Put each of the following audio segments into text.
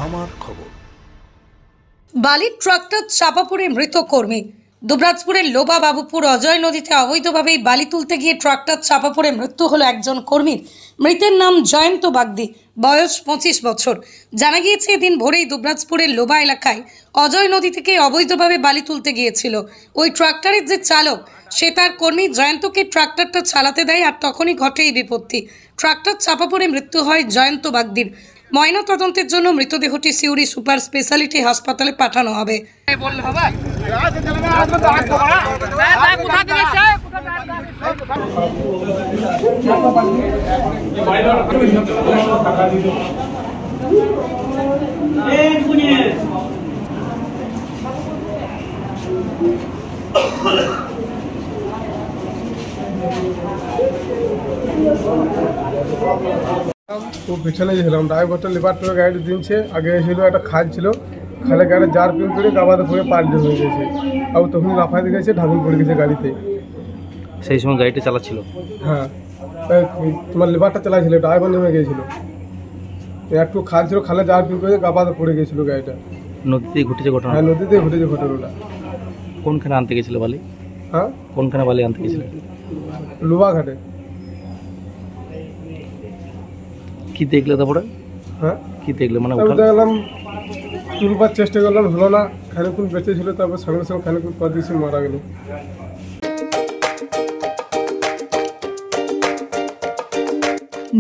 আমার খবর। বালির ট্রাক্টর চাপা পড়ে মৃত কর্মী। দুবরাজপুরের লোবা বাবুপুর অজয় নদীতে অবৈধভাবে বালি তুলতে গিয়ে ট্রাক্টর চাপা পড়ে মৃত্যু হলো একজন কর্মীর। মৃতের নাম জয়ন্ত বাগদি, বয়স 25 বছর। জানা গিয়েছে এদিন ভোরেই দুবরাজপুরের লোবা এলাকায় অজয় নদী থেকে অবৈধভাবে বালি তুলতে গিয়েছিল। ওই ট্রাক্টরের যে চালক সে তার কর্মী জয়ন্তকে ট্রাক্টরটা চালাতে দেয়, আর তখনই ঘটে এই বিপত্তি। ট্রাক্টর চাপা পড়ে মৃত্যু হয় জয়ন্ত বাগদির। ময়না তদন্তের জন্য মৃতদেহটি সিউড়ি সুপার স্পেশালিটি হাসপাতালে পাঠানো হবে। তো পিছনে ছিলাম, ড্রাইভারটা লেবার করে গাড়ি দিনছে, আগে ছিল একটা খাল ছিল, খালে গাড়ি জার পিন করে গাবাতে পড়ে পাল্টে হয়ে গেছে, আর তখন লাফাতে গেছে, ঢাকুন পড়ে গেছে গাড়িতে। সেই সময় গাড়িটা চালাচ্ছিল? হ্যাঁ, তোমার লেবারটা চালাইছিল, ড্রাইভার নেমে গিয়েছিল, একটু খাল ছিল, খালে জার পিন করে গাবাতে পড়ে গেছিল গাড়িটা। নদীতেই ঘটেছে ঘটনা? হ্যাঁ, নদীতেই ঘটেছে ঘটনাটা। কোনখানে আনতে গেছিল বালি? হ্যাঁ, কোনখানে বালি আনতে গেছিল? লোবা ঘাটে। কি দেখলে তারপরে? হ্যাঁ, কি দেখলে? মানে দেখলাম তুলবার চেষ্টা করলাম, হলো না, খানিক্ষণ বেঁচে ছিল, তারপর সঙ্গে সঙ্গে খানিক্ষণ পর দিয়েছি মারা গেল।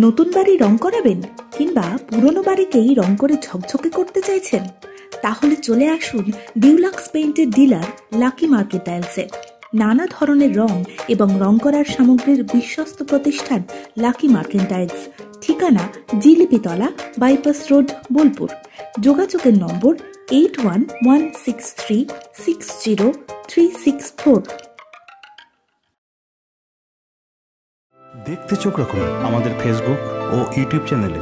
নতুন বাড়ি রং করাবেন কিংবা পুরনো বাড়িকেই রং করে ঝকঝকে করতে চাইছেন? তাহলে চলে আসুন ডিউলাক্স পেইন্টের ডিলার লাকি মার্কেট টাইলসে। নানা ধরনের রং এবং রং করার সামগ্রীর বিশ্বস্ত প্রতিষ্ঠান লাকি মার্কেট টাইলস। ঠিকানা জিলিপিতলা, বাইপাস রোড, বোলপুর। যোগাযোগের নম্বর 8116360364। দেখতে চোখ রাখুন আমাদের ফেসবুক ও ইউটিউব চ্যানেলে।